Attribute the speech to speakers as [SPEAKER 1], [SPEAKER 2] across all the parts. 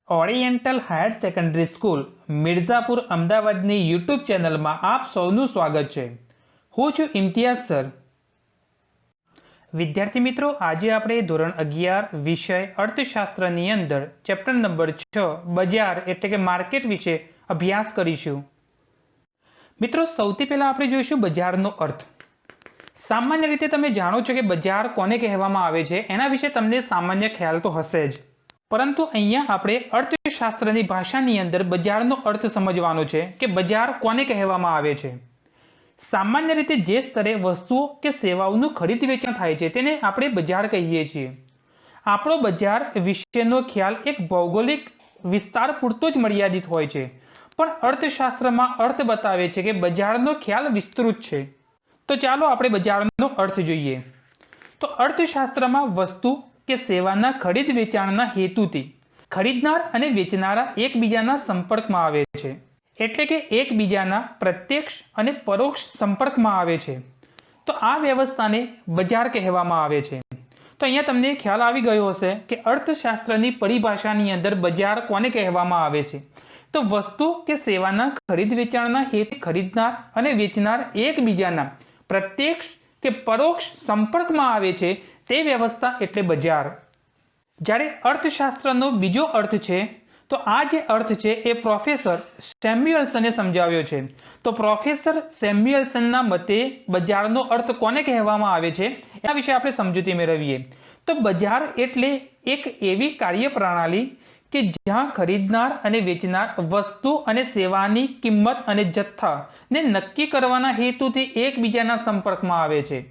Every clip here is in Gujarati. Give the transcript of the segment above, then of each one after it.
[SPEAKER 1] Oriental higher secondary school Mirzapur અમદાવાદની યુટ્યુબ ચેનલમાં આપ સૌનું સ્વાગત છે। હું છું ઇમ્તિયાઝ સર। વિદ્યાર્થી મિત્રો, આજે આપણે ધોરણ 11 વિષય અર્થશાસ્ત્રની અંદર ચેપ્ટર નંબર 6 બજાર એટલે કે માર્કેટ વિશે અભ્યાસ કરીશું। મિત્રો, સૌથી પહેલા આપણે જોઈશું બજારનો અર્થ। સામાન્ય રીતે તમે જાણો છો કે બજાર કોને કહેવામાં આવે છે, એના વિશે તમને સામાન્ય ખ્યાલ તો હશે જ, પરંતુ અહીંયા આપણે અર્થશાસ્ત્રની ભાષાની અંદર બજારનો અર્થ સમજવાનો છે કે બજાર કોને કહેવામાં આવે છે। સામાન્ય રીતે જે સ્તરે વસ્તુઓ કે સેવાઓનું ખરીદ વેચાણ થાય છે તેને આપણે બજાર કહીએ છીએ। આપણો બજાર વિશેનો ખ્યાલ એક ભૌગોલિક વિસ્તાર પૂરતો જ મર્યાદિત હોય છે, પણ અર્થશાસ્ત્રમાં અર્થ બતાવે છે કે બજારનો ખ્યાલ વિસ્તૃત છે। તો ચાલો આપણે બજારનો અર્થ જોઈએ। તો અર્થશાસ્ત્રમાં વસ્તુ કે સેવાના ખરીદ વેચાણના હેતુથી ખરીદનાર અને વેચનારા એકબીજાના સંપર્કમાં આવે છે, એટલે કે એકબીજાના પ્રત્યક્ષ અને પરોક્ષ સંપર્કમાં આવે છે। તો આ વ્યવસ્થાને બજાર કહેવામાં આવે છે। તો અહીંયા તમને ખ્યાલ આવી ગયો હશે કે અર્થશાસ્ત્રની પરિભાષાની અંદર બજાર કોને કહેવામાં આવે છે। તો વસ્તુ કે સેવાના ખરીદ વેચાણના હેતુ ખરીદનાર અને વેચનાર એકબીજાના પ્રત્યક્ષ કે પરોક્ષ સંપર્કમાં આવે છે તે વ્યવસ્થા એટલે બજાર। જ્યારે અર્થશાસ્ત્રનો બીજો અર્થ છે, તો આ જે અર્થ છે એ પ્રોફેસર સેમ્યુએલ્સને સમજાવ્યો છે। તો પ્રોફેસર સેમ્યુએલ્સનના મતે બજારનો અર્થ કોને કહેવામાં આવે છે એના વિશે આપણે સમજૂતી મેળવીએ। તો બજાર એટલે એક એવી કાર્યપ્રણાલી કે જ્યાં ખરીદનાર અને વેચનાર વસ્તુ અને સેવાની કિંમત અને જથ્થાને નક્કી કરવાના હેતુથી એકબીજાના સંપર્કમાં આવે છે।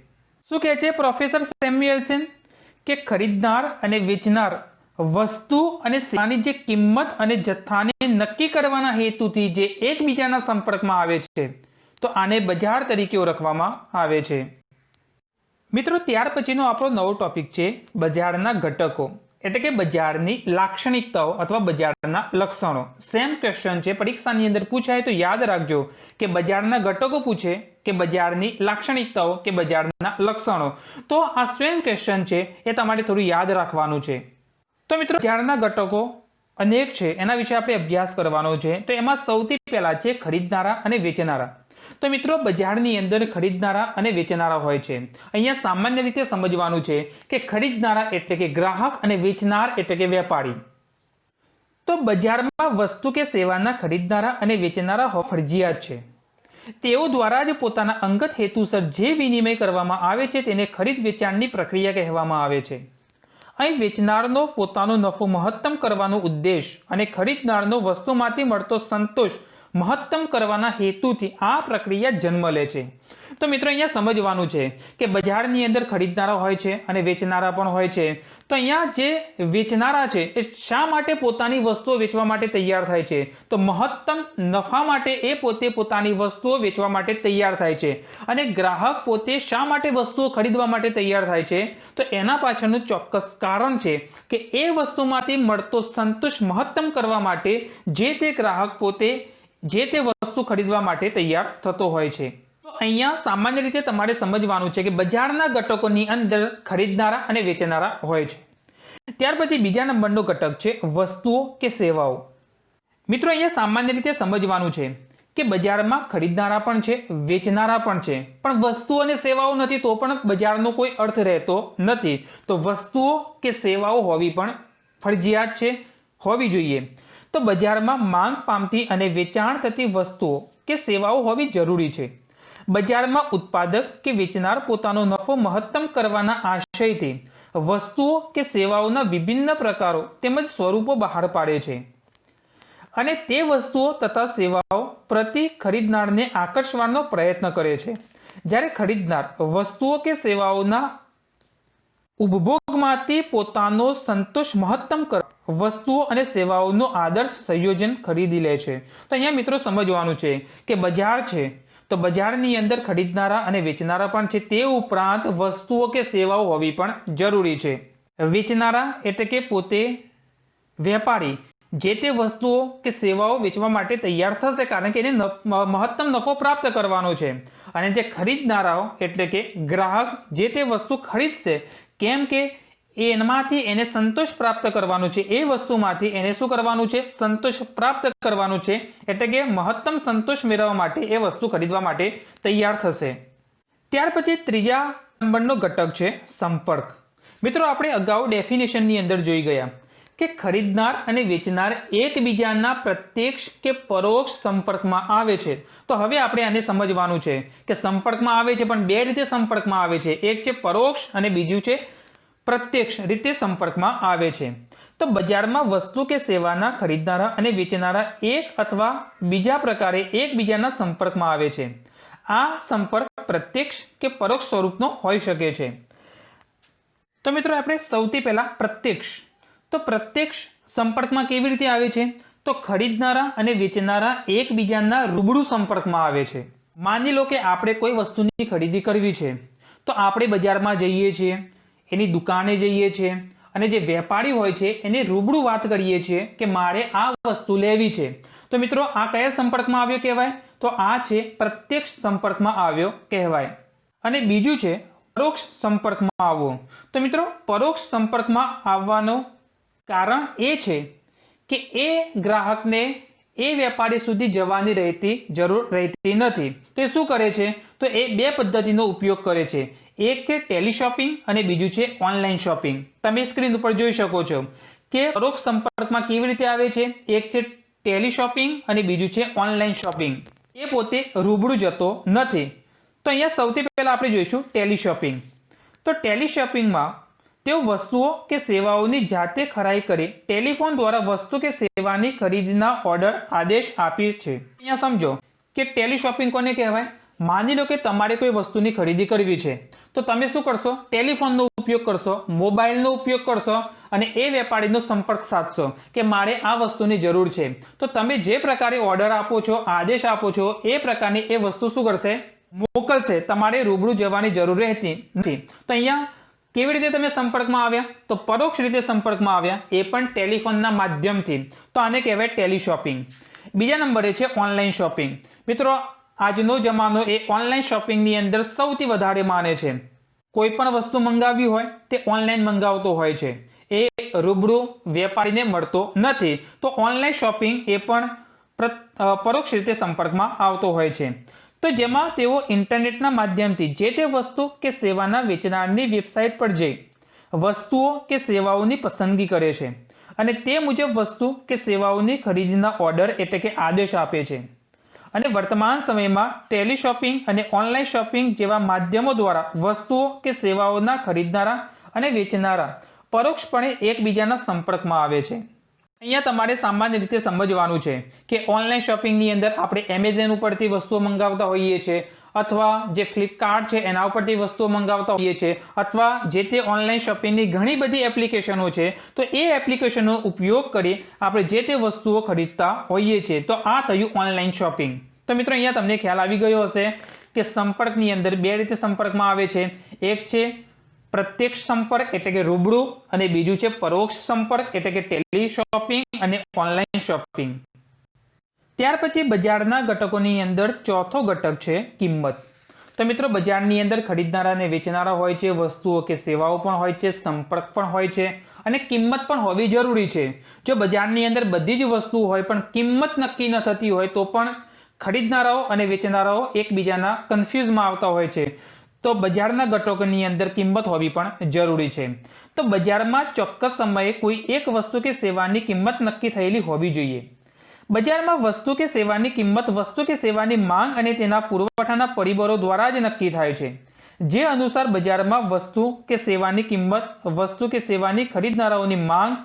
[SPEAKER 1] શું કહે છે પ્રોફેસર સેમ્યુએલ્સન કે ખરીદનાર અને વેચનાર વસ્તુ અને સેવાની જે કિંમત અને જથ્થાને નક્કી કરવાના હેતુથી જે એકબીજાના સંપર્કમાં આવે છે, તો આને બજાર તરીકે ઓળખવામાં આવે છે। મિત્રો, ત્યાર પછીનો આપણો નવો ટોપિક છે બજારના ઘટકો, એટલે કે બજારની લાક્ષણિકતાઓ અથવા બજારના લક્ષણો। સેમ ક્વેશ્ચન છે, પરીક્ષાની અંદર પૂછાય તો યાદ રાખજો કે બજારના ઘટકો પૂછે કે બજારની લાક્ષણિકતાઓ કે બજારના લક્ષણો, તો આ સેમ ક્વેશ્ચન છે એ તમારે થોડું યાદ રાખવાનું છે। તો મિત્રો, બજારના ઘટકો અનેક છે, એના વિશે આપણે અભ્યાસ કરવાનો છે। તો એમાં સૌથી પહેલા છે ખરીદનારા અને વેચનારા। તો મિત્રો, બજારની અંદર ખરીદનારા અને વેચનારા હોય છે। અહીંયા સામાન્ય રીતે સમજવાનું છે કે ખરીદનારા એટલે કે ગ્રાહક અને વેચનાર એટલે કે વેપારી। તો બજારમાં વસ્તુ કે સેવાના ખરીદનારા અને વેચનારા હોવા ફરજિયાત છે। તેઓ દ્વારા જ પોતાના અંગત હેતુસર જે વિનિમય કરવામાં આવે છે તેને ખરીદ વેચાણની પ્રક્રિયા કહેવામાં આવે છે। અહીં વેચનારનો પોતાનો નફો મહત્તમ કરવાનો ઉદ્દેશ અને ખરીદનારનો વસ્તુમાંથી મળતો સંતોષ મહત્તમ કરવાના હેતુથી આ પ્રક્રિયા જન્મ લે છે। તો મિત્રો, અહીંયા સમજવાનું છે કે બજારની અંદર ખરીદનારા હોય છે અને વેચનારા પણ હોય છે। તો અહીંયા જે વેચનારા છે એ શા માટે પોતાની વસ્તુઓ વેચવા માટે તૈયાર થાય છે? તો મહત્તમ નફા માટે એ પોતે પોતાની વસ્તુઓ વેચવા માટે તૈયાર થાય છે। અને ગ્રાહક પોતે શા માટે વસ્તુઓ ખરીદવા માટે તૈયાર થાય છે? તો એના પાછળનું ચોક્કસ કારણ છે કે એ વસ્તુમાંથી મળતો સંતોષ મહત્તમ કરવા માટે જે તે ગ્રાહક પોતે જે તે વસ્તુ ખરીદવા માટે તૈયાર થતો હોય છે। તો અહીંયા સામાન્ય રીતે તમારે સમજવાનું છે કે બજારના ઘટકોની અંદર ખરીદનારા અને વેચનારા હોય છે। ત્યાર પછી બીજા નંબરનો ઘટક છે વસ્તુઓ કે સેવાઓ। મિત્રો, અહીંયા સામાન્ય રીતે સમજવાનું છે કે બજારમાં ખરીદનારા પણ છે, વેચનારા પણ છે, પણ વસ્તુઓ અને સેવાઓ નથી તો પણ બજારનો કોઈ અર્થ રહેતો નથી। તો વસ્તુઓ કે સેવાઓ હોવી પણ ફરજિયાત છે, હોવી જોઈએ। તો બજારમાં માંગ પામતી અને વેચાણ થતી વસ્તુઓ કે સેવાઓ હોવી જરૂરી છે। બજારમાં ઉત્પાદક કે વેચનાર પોતાનો નફો મહત્તમ કરવાના આશયથી વસ્તુઓ કે સેવાઓના વિભિન્ન પ્રકારો તેમજ સ્વરૂપો બહાર પાડે છે અને તે વસ્તુઓ તથા સેવાઓ પ્રતિ ખરીદનારને આકર્ષવાનો પ્રયત્ન કરે છે। જ્યારે ખરીદનાર વસ્તુઓ કે સેવાઓના ઉપભોગમાંથી પોતાનો સંતોષ મહત્તમ કરે વસ્તુઓ અને સેવાઓનું આદર્શ સંયોજન ખરીદી લે છે। તો અહીંયા મિત્રો સમજવાનું છે કે બજાર છે, તો બજારની અંદર ખરીદનારા અને વેચનારા પણ છે, તે ઉપરાંત વસ્તુઓ કે સેવાઓ હોવી પણ જરૂરી છે। વેચનારા એટલે કે પોતે વેપારી જે તે વસ્તુઓ કે સેવાઓ વેચવા માટે તૈયાર થશે, કારણ કે એને મહત્તમ નફો પ્રાપ્ત કરવાનો છે। અને જે ખરીદનારાઓ એટલે કે ગ્રાહક જે તે વસ્તુ ખરીદશે, કેમ કે એમાંથી એને સંતોષ પ્રાપ્ત કરવાનું છે, એ વસ્તુમાંથી એને શું કરવાનું છે? સંતોષ પ્રાપ્ત કરવાનું છે, એટલે કે મહત્તમ સંતોષ મેળવવા માટે એ વસ્તુ ખરીદવા માટે તૈયાર થશે. ત્યાર પછી ત્રીજા નંબરનો ઘટક છે સંપર્ક. મિત્રો આપણે અગાઉ ડેફિનેશનની અંદર જોઈ ગયા કે ખરીદનાર અને વેચનાર એકબીજાના પ્રત્યક્ષ કે પરોક્ષ સંપર્કમાં આવે છે. તો હવે આપણે આને સમજવાનું છે કે સંપર્કમાં આવે છે પણ બે રીતે સંપર્કમાં આવે છે. એક છે પરોક્ષ અને બીજું છે પ્રત્યક્ષ રીતે સંપર્કમાં આવે છે. તો બજારમાં વસ્તુ કે સેવાના ખરીદનારા અને વેચનારા એક અથવા બીજા પ્રકારે એકબીજાના સંપર્કમાં આવે છે. આ સંપર્ક પ્રત્યક્ષ કે પરોક્ષ સ્વરૂપનો હોઈ શકે છે. તો મિત્રો આપણે સૌથી પહેલા પ્રત્યક્ષ. તો પ્રત્યક્ષ સંપર્કમાં કેવી રીતે આવે છે? તો ખરીદનારા અને વેચનારા એકબીજાના રૂબરૂ સંપર્કમાં આવે છે. માની લો કે આપણે કોઈ વસ્તુની ખરીદી કરવી છે, તો આપણે બજારમાં જઈએ છીએ, એની દુકાને જઈએ છીએ અને જે વેપારી હોય છે એને રૂબરૂ વાત કરીએ છીએ કે મારે આ વસ્તુ લેવી છે. તો મિત્રો આ કયા સંપર્કમાં આવ્યો કહેવાય? તો આ છે પ્રત્યક્ષ સંપર્કમાં આવ્યો કહેવાય. અને બીજું છે પરોક્ષ સંપર્કમાં આવવો. તો મિત્રો પરોક્ષ સંપર્કમાં આવવાનો કારણ એ છે કે એ ગ્રાહકને એ વેપારી સુધી જવાની જરૂર રહેતી નથી. તો એ શું કરે છે? તો એ બે પદ્ધતિનો ઉપયોગ કરે છે. એક છે ટેલિશોપિંગ અને બીજું છે ઓનલાઈન શોપિંગ. તમે સ્ક્રીન ઉપર જોઈ શકો છો કે પરોક્ષ સંપર્કમાં કેવી રીતે આવે છે. એક છે ટેલિશોપિંગ અને બીજું છે ઓનલાઈન શોપિંગ. એ પોતે રૂબરૂ જતો નથી. તો અહીંયા સૌથી પહેલા આપણે જોઈશું ટેલિશોપિંગ. તો ટેલિશોપિંગમાં તેઓ વસ્તુઓ કે સેવાઓની જાતે ખરાઈ કરી ટેલિફોન દ્વારા વસ્તુ કે સેવાની ખરીદીના ઓર્ડર આદેશ આપે છે. અહીંયા સમજો કે ટેલિશોપિંગ કોને કહેવાય? માની લો કે તમારે કોઈ વસ્તુની ખરીદી કરવી છે, તો તમે શું કરશો? ટેલિફોનનો ઉપયોગ કરશો, મોબાઈલનો ઉપયોગ કરશો અને એ વેપારીનો સંપર્ક સાધશો કે મારે આ વસ્તુની જરૂર છે. તો તમે જે પ્રકારે ઓર્ડર આપો છો, આદેશ આપો છો, એ પ્રકારની એ વસ્તુ શું કરશે? મોકલશે. તમારે રૂબરૂ જવાની જરૂર રહેતી નથી. તો અહીંયા કેવી રીતે તમે સંપર્કમાં આવ્યા? તો પરોક્ષ રીતે સંપર્કમાં આવ્યા, એ પણ ટેલિફોનના માધ્યમથી. તો આને કહેવાય ટેલિશોપિંગ. બીજા નંબરે છે ઓનલાઈન શોપિંગ. મિત્રો આજનો જમાનો એ ઓનલાઈન શોપિંગની અંદર સૌથી વધારે માને છે. કોઈ પણ વસ્તુ મંગાવી હોય તે ઓનલાઈન મંગાવતો હોય છે, એ રૂબરૂ વેપારીને મળતો નથી. તો ઓનલાઈન શોપિંગ એ પણ પરોક્ષ રીતે સંપર્કમાં આવતો હોય છે. તો જેમાં તેઓ ઇન્ટરનેટના માધ્યમથી જે તે વસ્તુ કે સેવાના વેચનારની વેબસાઇટ પર જઈ વસ્તુઓ કે સેવાઓની પસંદગી કરે છે અને તે મુજબ વસ્તુ કે સેવાઓની ખરીદીના ઓર્ડર એટલે કે આદેશ આપે છે. અને વર્તમાન સમયમાં ટેલિશોપિંગ અને ઓનલાઈન શોપિંગ જેવા માધ્યમો દ્વારા વસ્તુઓ કે સેવાઓના ખરીદનારા અને વેચનારા પરોક્ષપણે એકબીજાના સંપર્કમાં આવે છે. અહીંયા તમારે સામાન્ય રીતે સમજવાનું છે કે ઓનલાઈન શોપિંગની અંદર આપણે એમેઝોન ઉપરથી વસ્તુઓ મંગાવતા હોઈએ છીએ, અથવા જે ફ્લિપકાર્ટ છે એના ઉપરથી વસ્તુઓ મંગાવતા હોઈએ છીએ, અથવા જે તે ઓનલાઈન શોપિંગની ઘણી બધી એપ્લિકેશનો છે, તો એ એપ્લિકેશનનો ઉપયોગ કરી આપણે જે તે વસ્તુઓ ખરીદતા હોઈએ છીએ. તો આ થયું ઓનલાઈન શોપિંગ. તો મિત્રો અહીંયા તમને ખ્યાલ આવી ગયો હશે કે સંપર્કની અંદર બે રીતે સંપર્કમાં આવે છે. એક છે પ્રત્યક્ષ સંપર્ક એટલે કે રૂબરૂ અને બીજું છે પરોક્ષ સંપર્ક એટલે કે ટેલિશોપિંગ અને ઓનલાઈન શોપિંગ. ત્યાર પછી બજારના ઘટકોની અંદર ચોથો ઘટક છે કિંમત. તો મિત્રો બજારની અંદર ખરીદનારા અને વેચનારા હોય છે, વસ્તુઓ કે સેવાઓ પણ હોય છે, સંપર્ક પણ હોય છે અને કિંમત પણ હોવી જરૂરી છે. જો બજારની અંદર બધી જ વસ્તુ હોય પણ કિંમત નક્કી ન થતી હોય તો પણ ખરીદનારાઓ અને વેચનારાઓ એકબીજાના કન્ફ્યુઝમાં આવતા હોય છે. તો બજારના ઘટકોની અંદર કિંમત હોવી પણ જરૂરી છે. તો બજારમાં ચોક્કસ સમયે કોઈ એક વસ્તુ કે સેવાની કિંમત નક્કી થયેલી હોવી જોઈએ. બજારમાં વસ્તુ કે સેવાની કિંમત વસ્તુ કે સેવાની માંગ અને તેના પુરવઠાના પરિબળો દ્વારા જ નક્કી થાય છે. જે અનુસાર બજારમાં વસ્તુ કે સેવાની કિંમત વસ્તુ કે સેવાની ખરીદનારાઓની માંગ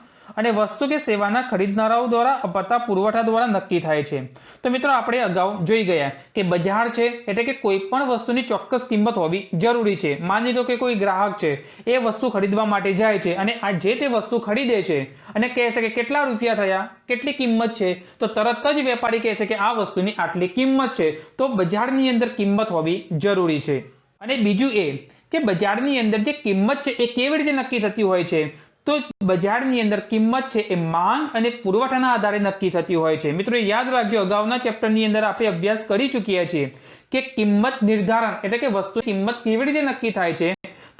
[SPEAKER 1] અને વસ્તુ કે સેવાના ખરીદનારાઓ દ્વારા અપાતા પુરવઠા દ્વારા નક્કી થાય છે. તો મિત્રો આપણે અગાઉ જોઈ ગયા કે બજાર છે એટલે કે કોઈ પણ વસ્તુની ચોક્કસ કિંમત હોવી જરૂરી છે. માની લો કે કોઈ ગ્રાહક છે, એ વસ્તુ ખરીદવા માટે જાય છે અને આ જે તે વસ્તુ ખરીદે છે અને કહે છે કે કેટલા રૂપિયા થયા, કેટલી કિંમત છે, તો તરત જ વેપારી કહે છે કે આ વસ્તુની આટલી કિંમત છે. તો બજારની અંદર કિંમત હોવી જરૂરી છે. અને બીજું એ કે બજારની અંદર જે કિંમત છે એ કેવી રીતે નક્કી થતી હોય છે? તો બજારની અંદર કિંમત છે એ માંગ અને પુરવઠાના આધારે નક્કી થતી હોય છે. મિત્રો યાદ રાખજો, અગાઉના ચેપ્ટરની અંદર આપણે અભ્યાસ કરી ચૂક્યા છીએ કે કિંમત નિર્ધારણ એટલે કે વસ્તુ કિંમત કેવી રીતે નક્કી થાય છે.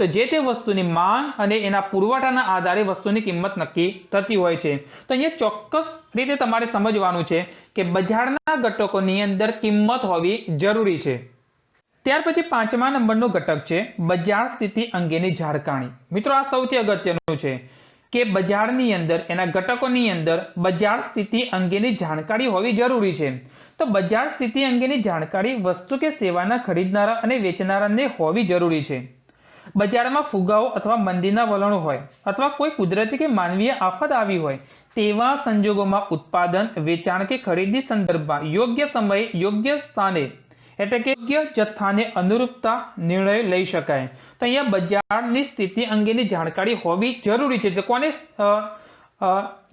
[SPEAKER 1] તો જે તે વસ્તુની માંગ અને એના પુરવઠાના આધારે વસ્તુની કિંમત નક્કી થતી હોય છે. તો અહીંયા ચોક્કસ રીતે તમારે સમજવાનું છે કે બજારના ઘટકોની અંદર કિંમત હોવી જરૂરી છે. ત્યાર પછી 5મા નંબરનો ઘટક છે બજાર સ્થિતિ અંગેની જાણકારી. મિત્રો આ સૌથી અગત્યનું છે કે બજારની અંદર એના ઘટકોની અંદર બજાર સ્થિતિ અંગેની જાણકારી હોવી જરૂરી છે. તો બજાર સ્થિતિ અંગેની જાણકારી વસ્તુ કે સેવાના ખરીદનારા અને વેચનારાને હોવી જરૂરી છે. બજારમાં ફુગાવો અથવા મંદીના વલણો હોય અથવા કોઈ કુદરતી કે માનવીય આફત આવી હોય તેવા સંજોગોમાં ઉત્પાદન, વેચાણ કે ખરીદી સંદર્ભમાં યોગ્ય સમયે યોગ્ય સ્થાને એટલે કે યોગ્ય જથ્થાને અનુરૂપતા નિર્ણય લઈ શકાય. તો અહીંયા બજારની સ્થિતિ અંગેની જાણકારી હોવી જરૂરી છે. તો કોને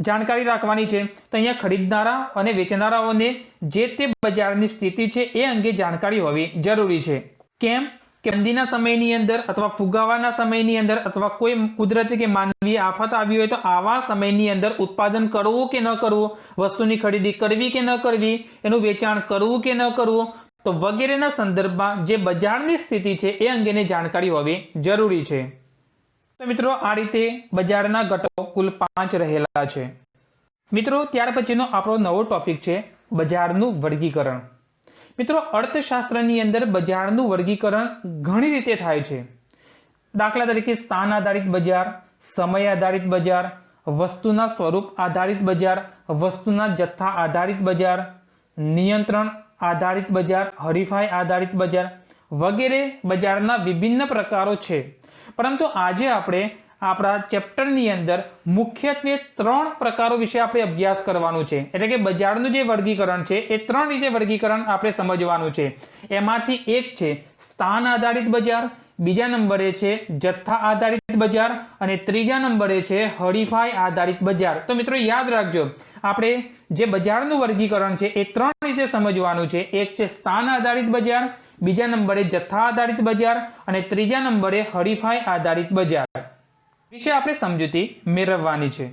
[SPEAKER 1] જાણકારી રાખવાની છે? તો અહીંયા ખરીદનારા અને વેચનારાઓને જે તે બજારની સ્થિતિ છે એ અંગે જાણકારી હોવી જરૂરી છે. કેમ કે મંદીના સમયની અંદર અથવા ફુગાવાના સમયની અંદર અથવા કોઈ કુદરતી કે માનવીય આફત આવી હોય તો આવા સમયની અંદર ઉત્પાદન કરવું કે ન કરવું, વસ્તુની ખરીદી કરવી કે ન કરવી, એનું વેચાણ કરવું કે ન કરવું, તો વગેરેના સંદર્ભમાં જે બજારની સ્થિતિ છે એ અંગેની જાણકારી હોવી જરૂરી છે. તો મિત્રો આ રીતે બજારના ઘટકો કુલ 5 રહેલા છે. મિત્રો ત્યાર પછીનો આપણો નવો ટોપિક છે બજારનું વર્ગીકરણ. મિત્રો અર્થશાસ્ત્રની અંદર બજારનું વર્ગીકરણ ઘણી રીતે થાય છે. દાખલા તરીકે સ્થાન આધારિત બજાર, સમય આધારિત બજાર, વસ્તુના સ્વરૂપ આધારિત બજાર, વસ્તુના જથ્થા આધારિત બજાર, નિયંત્રણ આધારિત બજાર, હરીફાઈ આધારિત બજાર વગેરે બજારના વિભિન્ન પ્રકારો છે. પરંતુ આજે આપણે આપણા ચેપ્ટરની અંદર મુખ્યત્વે 3 પ્રકારો વિશે આપણે અભ્યાસ કરવાનું છે. એટલે કે બજારનું જે વર્ગીકરણ છે એ 3 રીતે વર્ગીકરણ આપણે સમજવાનું છે. એમાંથી એક છે સ્થાન આધારિત બજાર, બીજા નંબરે છે જથ્થા આધારિત બજાર અને ત્રીજા નંબરે છે હરીફાઈ આધારિત બજાર. તો મિત્રો યાદ રાખજો, આપણે જે બજારનું વર્ગીકરણ છે એ 3 રીતે સમજવાનું છે. એક છે સ્થાન આધારિત બજાર, બીજા નંબરે જથ્થા આધારિત બજાર અને ત્રીજા નંબરે હરીફાઈ આધારિત બજાર વિશે આપણે સમજૂતી મેળવવાની છે.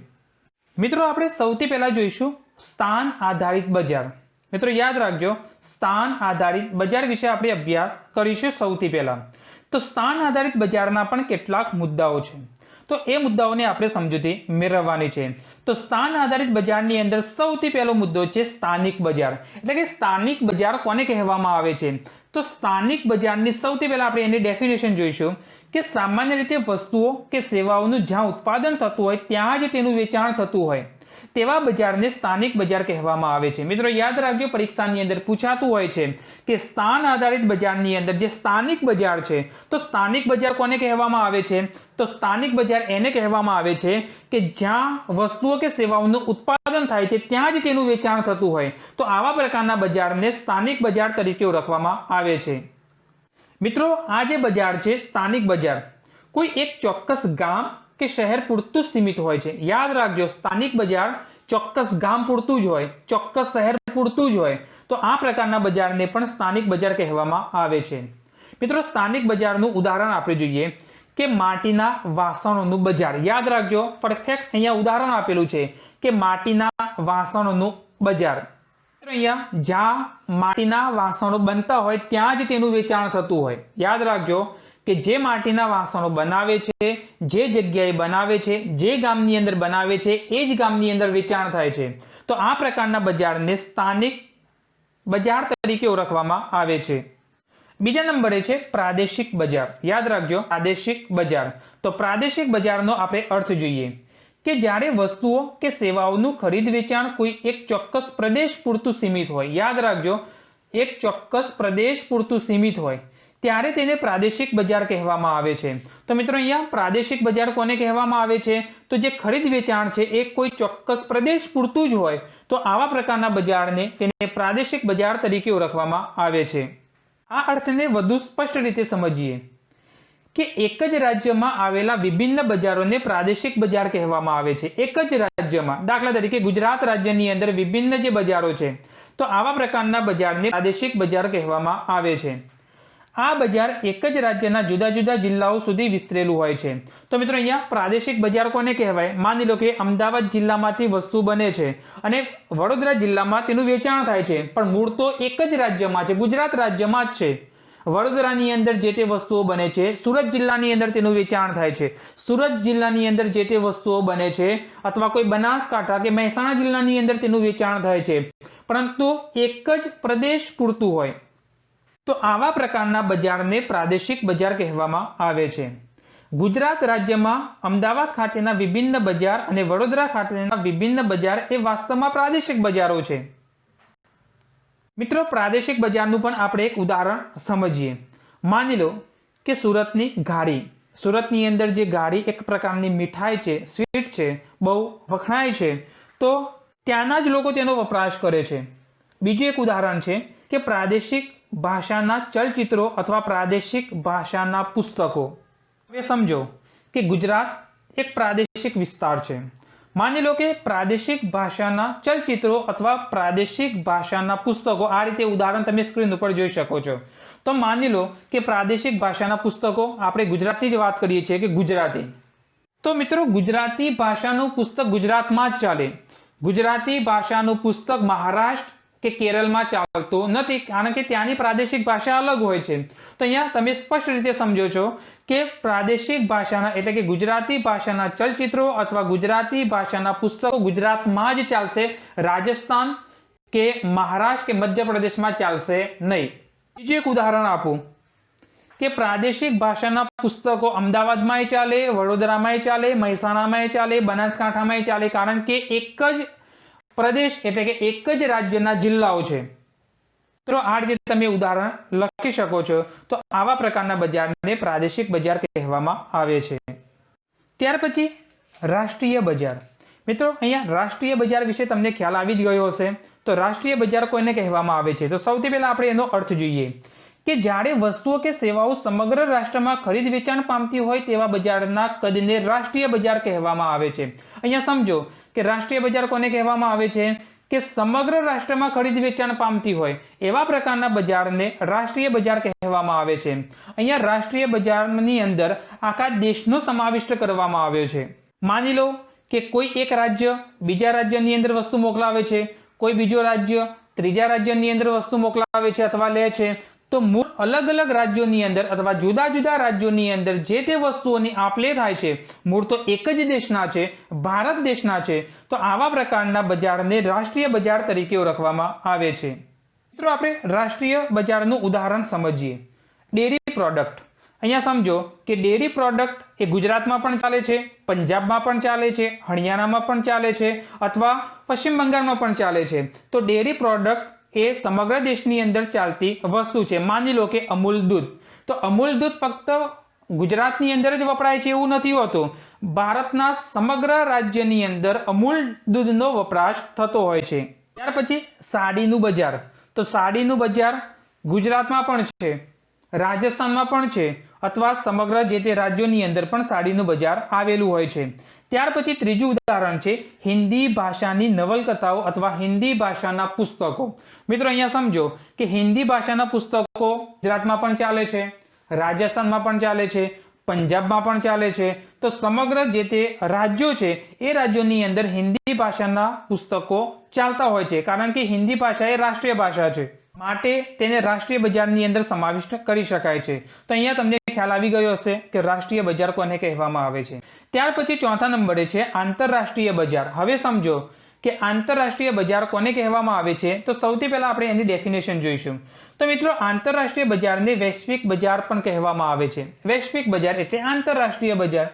[SPEAKER 1] મિત્રો આપણે સૌથી પહેલા જોઈશું સ્થાન આધારિત બજાર. મિત્રો યાદ રાખજો, સ્થાન આધારિત બજાર વિશે આપણે અભ્યાસ કરીશું. સૌથી પહેલા તો સ્થાન આધારિત બજારના પણ કેટલાક મુદ્દાઓ છે, તો એ મુદ્દાઓને આપણે સમજૂતી મેળવવાની છે. તો સ્થાન આધારિત બજારની અંદર સૌથી પહેલો મુદ્દો છે સ્થાનિક બજાર. એટલે કે સ્થાનિક બજાર કોને કહેવામાં આવે છે? તો સ્થાનિક બજારની સૌથી પહેલા આપણે એની ડેફિનેશન જોઈશું કે સામાન્ય રીતે વસ્તુઓ કે સેવાઓનું જ્યાં ઉત્પાદન થતું હોય ત્યાં જ તેનું વેચાણ થતું હોય તેવા બજારને સ્થાનિક બજાર કહેવામાં આવે છે. મિત્રો યાદ રાખજો, પરીક્ષાની અંદર પૂછાતું હોય છે કે સ્થાન આધારિત બજારની અંદર જે સ્થાનિક બજાર છે તો સ્થાનિક બજાર કોને કહેવામાં આવે છે? તો સ્થાનિક બજાર એને કહેવામાં આવે છે કે જ્યાં વસ્તુઓ કે સેવાઓનું ઉત્પાદન થાય છે ત્યાં જ તેનું વેચાણ થતું હોય. તો આવા પ્રકારના બજારને સ્થાનિક બજાર તરીકે ઓળખવામાં આવે છે. મિત્રો આ જે બજાર છે સ્થાનિક બજાર કોઈ એક ચોક્કસ ગામ કે શહેર પૂરતું જ સીમિત હોય છે. યાદ રાખજો, સ્થાનિક બજાર ચોક્કસ ગામ પૂરતું જ હોય, ચોક્કસ શહેર પૂરતું જ હોય. તો આ પ્રકારના બજારને પણ સ્થાનિક બજાર કહેવામાં આવે છે. મિત્રો સ્થાનિક બજારનું ઉદાહરણ આપણે જોઈએ કે માટીના વાસણોનું બજાર. યાદ રાખજો, પરફેક્ટ અહીંયા ઉદાહરણ આપેલું છે કે માટીના વાસણોનું બજાર. અહીંયા જ્યાં માટીના વાસણો બનતા હોય ત્યાં જ તેનું વેચાણ થતું હોય. યાદ રાખજો કે જે માટીના વાસણો બનાવે છે, જે જગ્યાએ બનાવે છે, જે ગામની અંદર બનાવે છે એ જ ગામની અંદર વેચાણ થાય છે. તો આ પ્રકારના બજારને સ્થાનિક બજાર તરીકે ઓળખવામાં આવે છે. બીજા નંબરે છે પ્રાદેશિક બજાર. યાદ રાખજો, પ્રાદેશિક બજાર. તો પ્રાદેશિક બજારનો આપણે અર્થ જોઈએ કે જ્યારે વસ્તુઓ કે સેવાઓનું ખરીદ વેચાણ કોઈ એક ચોક્કસ પ્રદેશ પૂરતું સીમિત હોય. યાદ રાખજો, એક ચોક્કસ પ્રદેશ પૂરતું સીમિત હોય ત્યારે તેને પ્રાદેશિક બજાર કહેવામાં આવે છે. તો મિત્રો અહીંયા પ્રાદેશિક બજાર કોને કહેવામાં આવે છે? તો જે ખરીદ વેચાણ છે એ કોઈ ચોક્કસ પ્રદેશ પૂરતું જ હોય તો આવા પ્રકારના બજારને તેને પ્રાદેશિક બજાર તરીકે ઓળખવામાં આવે છે. આ અર્થને વધુ સ્પષ્ટ રીતે સમજીએ કે એક જ રાજ્યમાં આવેલા વિભિન્ન બજારોને પ્રાદેશિક બજાર કહેવામાં આવે છે. એક જ રાજ્યમાં, દાખલા તરીકે ગુજરાત રાજ્યની અંદર વિભિન્ન જે બજારો છે તો આવા પ્રકારના બજારને પ્રાદેશિક બજાર કહેવામાં આવે છે. આ બજાર એક જ રાજ્યના જુદા જુદા જિલ્લાઓ સુધી વિસ્તરેલું હોય છે. તો મિત્રો અહીંયા પ્રાદેશિક બજાર કોને કહેવાય? માની લો કે અમદાવાદ જિલ્લામાંથી વસ્તુ બને છે અને વડોદરા જિલ્લામાં તેનું વેચાણ થાય છે, પણ મૂળ તો એક જ રાજ્યમાં છે, ગુજરાત રાજ્યમાં જ છે. વડોદરાની અંદર જે તે વસ્તુઓ બને છે, સુરત જિલ્લાની અંદર તેનું વેચાણ થાય છે, સુરત જિલ્લાની અંદર જે તે વસ્તુઓ બને છે, અથવા કોઈ બનાસકાંઠા કે મહેસાણા જિલ્લાની અંદર તેનું વેચાણ થાય છે, પરંતુ એક જ પ્રદેશ પૂરતું હોય તો આવા પ્રકારના બજારને પ્રાદેશિક બજાર કહેવામાં આવે છે. ગુજરાત રાજ્યમાં અમદાવાદ ખાતેના વિભિન્ન બજાર અને વડોદરા ખાતેના વિભિન્ન બજાર એ વાસ્તવમાં પ્રાદેશિક બજારો છે. મિત્રો, પ્રાદેશિક બજારનું પણ આપણે એક ઉદાહરણ સમજીએ. માની લો કે સુરતની ઘારી, સુરતની અંદર જે ઘારી એક પ્રકારની મીઠાઈ છે, સ્વીટ છે, બહુ વખણાય છે, તો ત્યાંના જ લોકો તેનો વપરાશ કરે છે. બીજું એક ઉદાહરણ છે કે પ્રાદેશિક ભાષાના ચલચિત્રો અથવા પ્રાદેશિક ભાષાના પુસ્તકો. હવે સમજો કે ગુજરાત એક પ્રાદેશિક વિસ્તાર છે. માની લો કે પ્રાદેશિક ભાષાના ચલચિત્રો અથવા પ્રાદેશિક ભાષાના પુસ્તકો, આ રીતે ઉદાહરણ તમે સ્ક્રીન ઉપર જોઈ શકો છો. તો માની લો કે પ્રાદેશિક ભાષાના પુસ્તકો, આપણે ગુજરાતની જ વાત કરીએ છીએ કે ગુજરાતી. તો મિત્રો, ગુજરાતી ભાષાનું પુસ્તક ગુજરાતમાં જ ચાલે. ગુજરાતી ભાષાનું પુસ્તક મહારાષ્ટ્ર કે કેરળમાં ચાલતું નથી, કારણ કે ત્યાંની પ્રાદેશિક ભાષા અલગ હોય છે. તો અહીંયા તમે સ્પષ્ટ રીતે સમજો છો કે પ્રાદેશિક ભાષાના એટલે કે ગુજરાતી ભાષાના ચલચિત્રો અથવા ગુજરાતી ભાષાના પુસ્તકો ગુજરાતમાં જ ચાલશે, રાજસ્થાન કે મહારાષ્ટ્ર કે મધ્યપ્રદેશમાં ચાલશે નહીં. બીજું એક ઉદાહરણ આપું કે પ્રાદેશિક ભાષાના પુસ્તકો અમદાવાદમાંય ચાલે, વડોદરામાંય ચાલે, મહેસાણામાંય ચાલે, બનાસકાંઠામાંય ચાલે, કારણ કે એક જ પ્રદેશ એટલે કે એક જ રાજ્યના જિલ્લાઓ છે. તો આ રીતે તમે ઉદાહરણ લખી શકો છો. તો આવા પ્રકારના બજારને પ્રાદેશિક બજાર કહેવામાં આવે છે. ત્યાર પછી રાષ્ટ્રીય બજાર. મિત્રો, અહીંયા રાષ્ટ્રીય બજાર વિશે તમને ખ્યાલ આવી જ ગયો હશે. તો રાષ્ટ્રીય બજાર કોઈને કહેવામાં આવે છે? તો સૌથી પહેલા આપણે એનો અર્થ જોઈએ કે જ્યારે વસ્તુઓ કે સેવાઓ સમગ્ર રાષ્ટ્રમાં ખરીદ વેચાણ પામતી હોય તેવા બજારના કદને રાષ્ટ્રીય બજાર કહેવામાં આવે છે. અહીંયા સમજો કે રાષ્ટ્રીય બજાર કોને કહેવામાં આવે છે? કે સમગ્ર રાષ્ટ્રમાં ખરીદ વેચાણ પામતી હોય એવા પ્રકારના બજારને રાષ્ટ્રીય બજાર કહેવામાં આવે છે. અહીંયા રાષ્ટ્રીય બજારની અંદર આખા દેશનો સમાવિષ્ટ કરવામાં આવ્યો છે. માની લો કે કોઈ એક રાજ્ય બીજા રાજ્યની અંદર વસ્તુ મોકલાવે છે, કોઈ બીજો રાજ્ય ત્રીજા રાજ્યની અંદર વસ્તુ મોકલાવે છે અથવા લે છે, તો મૂળ અલગ અલગ રાજ્યોની અંદર અથવા જુદા જુદા રાજ્યોની અંદર જે તે વસ્તુઓની આપ લે થાય છે, મૂળ તો એક જ દેશના છે, ભારત દેશના છે. તો આવા પ્રકારના બજારને રાષ્ટ્રીય બજાર તરીકે ઓળખવામાં આવે છે. મિત્રો, આપણે રાષ્ટ્રીય બજારનું ઉદાહરણ સમજીએ. Dairy product. અહીંયા સમજો કે ડેરી પ્રોડક્ટ એ ગુજરાતમાં પણ ચાલે છે, પંજાબમાં પણ ચાલે છે, હરિયાણામાં પણ ચાલે છે, અથવા પશ્ચિમ બંગાળમાં પણ ચાલે છે. તો ડેરી પ્રોડક્ટ એ સમગ્ર દેશની અંદર ચાલતી વસ્તુ છે. માની લો કે અમૂલ દૂધ. તો અમૂલ દૂધ ફક્ત ગુજરાતની અંદર જ વપરાય છે એવું નથી હોતું. ભારતના સમગ્ર રાજ્યની અંદર અમૂલ દૂધનો વપરાશ થતો હોય છે. ત્યાર પછી સાડીનું બજાર. તો સાડીનું બજાર ગુજરાતમાં પણ છે, રાજસ્થાનમાં પણ છે, અથવા સમગ્ર જે તે રાજ્યોની અંદર પણ સાડીનું બજાર આવેલું હોય છે. ત્યાર પછી ત્રીજું ઉદાહરણ છે હિન્દી ભાષાની નવલકથાઓ અથવા હિન્દી ભાષાના પુસ્તકો. મિત્રો, અહીંયા સમજો કે હિન્દી ભાષાના પુસ્તકો ગુજરાતમાં પણ ચાલે છે, રાજસ્થાનમાં પણ ચાલે છે, પંજાબમાં પણ ચાલે છે. તો સમગ્ર જે તે રાજ્યો છે એ રાજ્યોની અંદર હિન્દી ભાષાના પુસ્તકો ચાલતા હોય છે, કારણ કે હિન્દી ભાષા એ રાષ્ટ્રીય ભાષા છે, માટે તેને રાષ્ટ્રીય બજારની અંદર સમાવિષ્ટ કરી શકાય છે. તો અહીંયા તમને ખ્યાલ આવી ગયો હશે કે રાષ્ટ્રીય બજાર કોને કહેવામાં આવે છે. ત્યાર પછી ચોથા નંબરે છે આંતરરાષ્ટ્રીય બજાર. હવે સમજો કે આંતરરાષ્ટ્રીય બજાર કોને કહેવામાં આવે છે? તો સૌથી પહેલા આપણે એની ડેફિનેશન જોઈશું. તો મિત્રો, આંતરરાષ્ટ્રીય બજારને વૈશ્વિક બજાર પણ કહેવામાં આવે છે. વૈશ્વિક બજાર એટલે આંતરરાષ્ટ્રીય બજાર.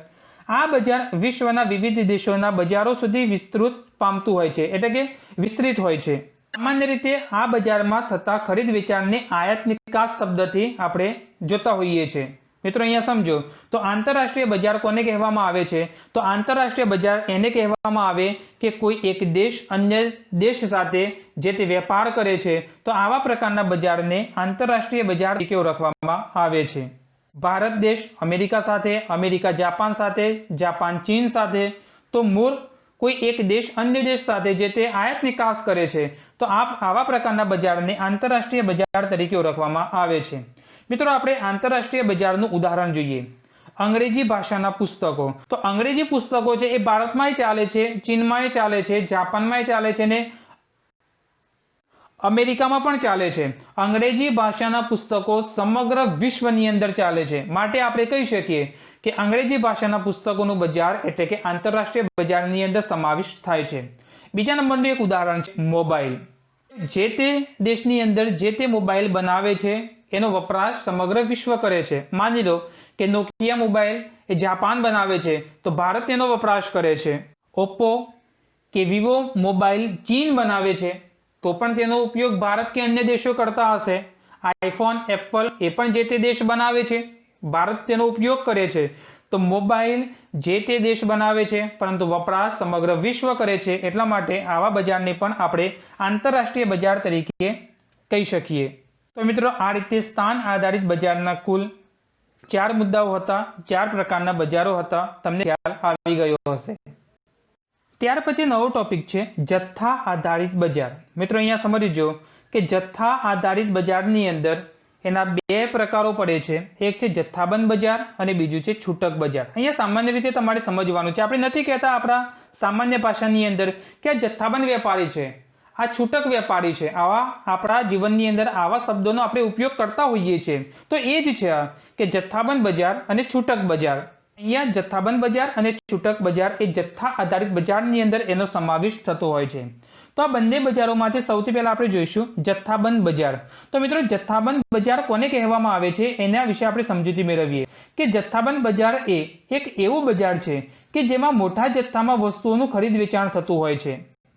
[SPEAKER 1] આ બજાર વિશ્વના વિવિધ દેશોના બજારો સુધી વિસ્તૃત પામતું હોય છે, એટલે કે વિસ્તૃત હોય છે. સામાન્ય રીતે આ બજારમાં થતા ખરીદ વેચાણને આયાત નિકાસ શબ્દથી આપણે જોતા હોઈએ છીએ. મિત્રો, અહીંયા સમજો તો આંતરરાષ્ટ્રીય બજાર કોને કહેવામાં આવે છે? તો આંતરરાષ્ટ્રીય બજાર એને કહેવામાં આવે કે કોઈ એક દેશ અન્ય દેશ સાથે જે તે વેપાર કરે છે. તો આવા પ્રકારના બજારને આંતરરાષ્ટ્રીય બજાર તરીકે ઓળખવામાં આવે છે. ભારત દેશ અમેરિકા સાથે, અમેરિકા જાપાન સાથે, જાપાન ચીન સાથે, તો મૂળ કોઈ એક દેશ અન્ય દેશ સાથે જે તે આયાત નિકાસ કરે છે. તો આવા પ્રકારના બજારને આંતરરાષ્ટ્રીય બજાર તરીકે ઓળખવામાં આવે છે. મિત્રો, આપણે આંતરરાષ્ટ્રીય બજારનું ઉદાહરણ જોઈએ. અંગ્રેજી ભાષાના પુસ્તકો. તો અંગ્રેજી પુસ્તકો છે એ ભારતમાંય ચાલે છે, ચીનમાંય ચાલે છે, જાપાનમાંય ચાલે છે ને અમેરિકામાં પણ ચાલે છે। અંગ્રેજી ભાષાના પુસ્તકો સમગ્ર વિશ્વની અંદર ચાલે છે, માટે આપણે કહી શકીએ કે અંગ્રેજી ભાષાના પુસ્તકોનું બજાર એટલે કે આંતરરાષ્ટ્રીય બજારની અંદર સમાવિષ્ટ થાય છે। બીજા નંબરનું એક ઉદાહરણ છે મોબાઈલ। જે તે દેશની અંદર જે તે મોબાઈલ બનાવે છે એનો વપરાશ સમગ્ર વિશ્વ કરે છે। માની લો કે નોકિયા મોબાઈલ એ જાપાન બનાવે છે તો ભારત તેનો વપરાશ કરે છે। ઓપ્પો કે વિવો મોબાઈલ ચીન બનાવે છે તો પણ તેનો ઉપયોગ ભારત કે અન્ય દેશો કરતા હશે। આઈફોન એપલ એ પણ જે તે દેશ બનાવે છે, ભારત તેનો ઉપયોગ કરે છે। તો મોબાઈલ જે તે દેશ બનાવે છે પરંતુ વપરાશ સમગ્ર વિશ્વ કરે છે, એટલા માટે આવા બજારને પણ આપણે આંતરરાષ્ટ્રીય બજાર તરીકે કહી શકીએ। તો મિત્રો આ રીતે સ્થાન આધારિત બજારના કુલ 4 મુદ્દાઓ હતા, 4 પ્રકારના બજારો હતા, તમને ખ્યાલ આવી ગયો હશે। ત્યાર પછી નવો ટોપિક છે જથ્થા આધારિત બજાર। મિત્રો અહીંયા સમજજો કે જથ્થા આધારિત બજારની અંદર એના 2 પ્રકારો પડે છે, એક છે જથ્થાબંધ બજાર અને બીજું છે છૂટક બજાર। અહીંયા સામાન્ય રીતે તમારે સમજવાનું છે, આપણે નથી કહેતા આપણા સામાન્ય ભાષાની અંદર કે આ જથ્થાબંધ વેપારી છે, આ છૂટક વેપારી છે, આવા આપણા જીવનની અંદર આવા શબ્દોનો આપણે ઉપયોગ કરતા હોઈએ છીએ। તો એ જ છે કે જથ્થાબંધ બજાર અને છૂટક બજાર। અહીંયા જથ્થાબંધ બજાર અને છૂટક બજાર એ જથ્થા આધારિત બજારની અંદર એનો સમાવેશ થતો હોય છે। તો આ બંને બજારોમાંથી સૌથી પહેલા આપણે જોઈશું જથ્થાબંધ બજાર। તો મિત્રો જથ્થાબંધ બજાર કોને કહેવામાં આવે છે એના વિશે આપણે સમજૂતી મેળવીએ કે જથ્થાબંધ બજાર એ એક એવું બજાર છે કે જેમાં મોટા જથ્થામાં વસ્તુઓનું ખરીદ વેચાણ થતું હોય છે।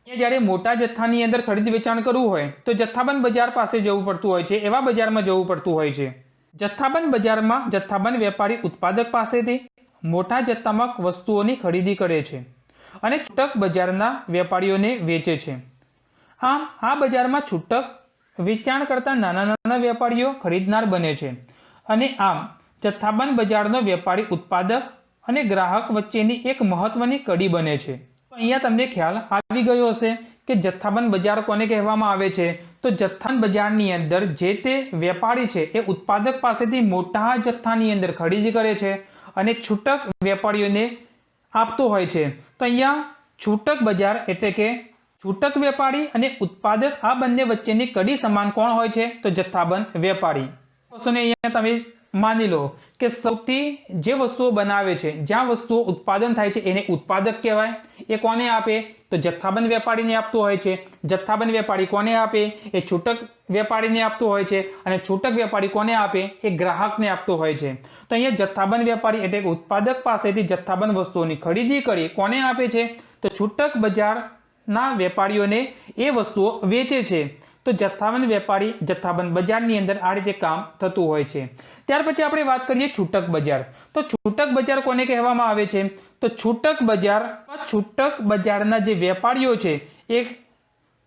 [SPEAKER 1] જ્યારે મોટા જથ્થાની અંદર ખરીદ વેચાણ કરવું હોય તો જથ્થાબંધ બજાર પાસે જવું પડતું હોય છે, એવા બજારમાં જવું પડતું હોય છે। જથ્થાબંધ બજારમાં જથ્થાબંધ વેપારી ઉત્પાદક પાસેથી મોટા જથ્થામાં વસ્તુઓની ખરીદી કરે છે અને છૂટક બજારના વેપારીઓને વેચે છે। આમ આ બજારમાં છૂટક વેચાણ કરતા નાના નાના વેપારીઓ ખરીદનાર બને છે અને આમ જથ્થાબંધ બજારનો વેપારી ઉત્પાદક અને ગ્રાહક વચ્ચેની એક મહત્વની કડી બને છે। અહીંયા તમને ખ્યાલ આવી ગયો હશે કે જથ્થાબંધ બજાર કોને કહેવામાં આવે છે। તો જથ્થાબંધ બજારની અંદર જે તે વેપારી છે એ ઉત્પાદક પાસેથી મોટા જથ્થાની અંદર ખરીદી કરે છે અને છૂટક વેપારીઓને આપતો હોય છે। તો અહીંયા છૂટક બજાર એટલે કે છૂટક વેપારી અને ઉત્પાદક આ બંને વચ્ચેની કડી સમાન કોણ હોય છે? તો જથ્થાબંધ વેપારી। અહીંયા તમે માની લો કે સૌથી જે વસ્તુઓ બનાવે છે, જ્યાં વસ્તુઓ ઉત્પાદન થાય છે એને ઉત્પાદક કહેવાય। એ કોને આપે? તો જથ્થાબંધ વેપારીને આપતો હોય છે। જથ્થાબંધ વેપારી કોને આપે? એ છૂટક વેપારીને આપતો હોય છે અને છૂટક વેપારી કોને આપે? એ ગ્રાહકને આપતો હોય છે। તો અહીંયા જથ્થાબંધ વેપારી એટલે ઉત્પાદક પાસેથી જથ્થાબંધ વસ્તુઓની ખરીદી કરી કોને આપે છે? તો છૂટક બજારના વેપારીઓને એ વસ્તુઓ વેચે છે। તો જથ્થાબંધ વેપારી જથ્થાબંધ બજારની અંદર આ રીતે કામ થતું હોય છે। ત્યાર પછી આપણે વાત કરીએ છૂટક બજાર। તો છૂટક બજાર કોને કહેવામાં આવે છે? તો છૂટક બજારના જે વેપારીઓ છે એ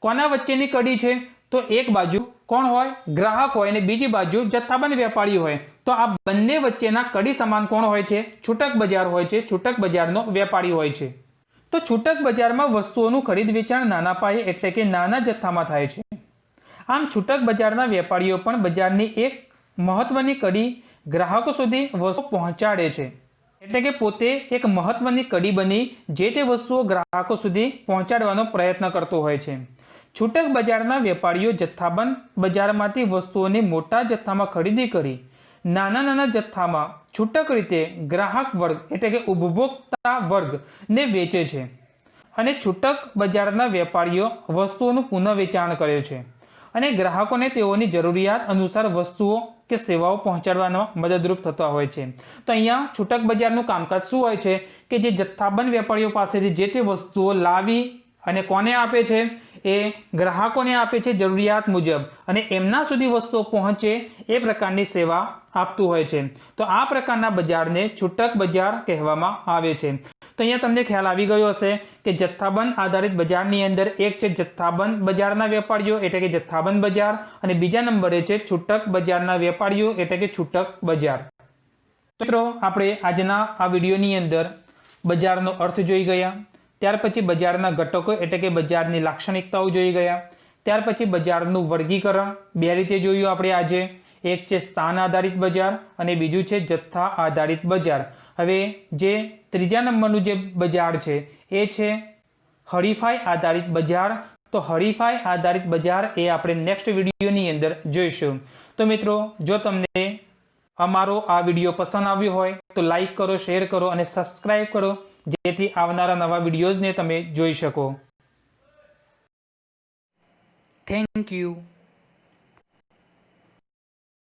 [SPEAKER 1] કોના વચ્ચેની કડી છે? તો એક બાજુ કોણ હોય? ગ્રાહક હોય અને બીજી બાજુ જથ્થાબંધ વેપારી હોય। તો આ બંને વચ્ચેના કડી સમાન કોણ હોય છે? છૂટક બજાર હોય છે, છૂટક બજારનો વેપારી હોય છે। તો છૂટક બજારમાં વસ્તુઓનું ખરીદ વેચાણ નાના પાયે એટલે કે નાના જથ્થામાં થાય છે। આમ છૂટક બજારના વેપારીઓ પણ બજારની એક મહત્વની કડી ગ્રાહકો સુધી વસ્તુ પહોંચાડે છે, એટલે કે પોતે એક મહત્વની કડી બની જે તે વસ્તુઓ ગ્રાહકો સુધી પહોંચાડવાનો પ્રયત્ન કરતો હોય છે। છૂટક બજારના વેપારીઓ જથ્થાબંધ બજારમાંથી વસ્તુઓને મોટા જથ્થામાં ખરીદી કરી નાના નાના જથ્થામાં છૂટક રીતે ગ્રાહક વર્ગ એટલે કે ઉપભોક્તા વર્ગને વેચે છે અને છૂટક બજારના વેપારીઓ વસ્તુઓનું પુનઃવેચાણ કરે છે અને ગ્રાહકોને તેઓની જરૂરિયાત અનુસાર વસ્તુઓ કે સેવાઓ પહોંચાડવામાં મદદરૂપ થતા હોય છે। તો અહીંયા છૂટક બજારનું કામકાજ શું હોય છે કે જે જથ્થાબંધ વેપારીઓ પાસેથી જે તે વસ્તુઓ લાવી અને કોને આપે છે? એ ગ્રાહકોને આપે છે જરૂરિયાત મુજબ અને એમના સુધી વસ્તુઓ પહોંચે એ પ્રકારની સેવા આપતું હોય છે। તો આ પ્રકારના બજારને છૂટક બજાર કહેવામાં આવે છે। તો અહીંયા તમને ખ્યાલ આવી ગયો હશે કે જથ્થાબંધ આધારિત બજારની અંદર એક છે જથ્થાબંધ બજારના વેપારીઓ એટલે કે જથ્થાબંધ બજાર અને બીજા નંબરે છે છૂટક બજારના વેપારીઓ એટલે કે છૂટક બજાર। મિત્રો આપણે આજના આ વિડીયોની અંદર બજારનો અર્થ જોઈ ગયા, ત્યાર પછી બજારના ઘટકો એટલે કે બજારની લાક્ષણિકતાઓ જોઈ ગયા, ત્યાર પછી બજારનું વર્ગીકરણ 2 રીતે જોયું આપણે આજે। એક છે સ્થાન આધારિત બજાર અને બીજું છે જથ્થા આધારિત બજાર। હવે જે ત્રીજા નંબરનું જે બજાર છે એ છે હરીફાઈ આધારિત બજાર। તો હરીફાઈ આધારિત બજાર એ આપણે નેક્સ્ટ વિડીયોની અંદર જોઈશું. તો મિત્રો, જો તમને અમારો આ વિડીયો પસંદ આવ્યો હોય તો લાઈક કરો, શેર કરો અને સબસ્ક્રાઈબ કરો, જેથી આવનારા નવા વિડીયોઝને તમે જોઈ શકો. Thank you.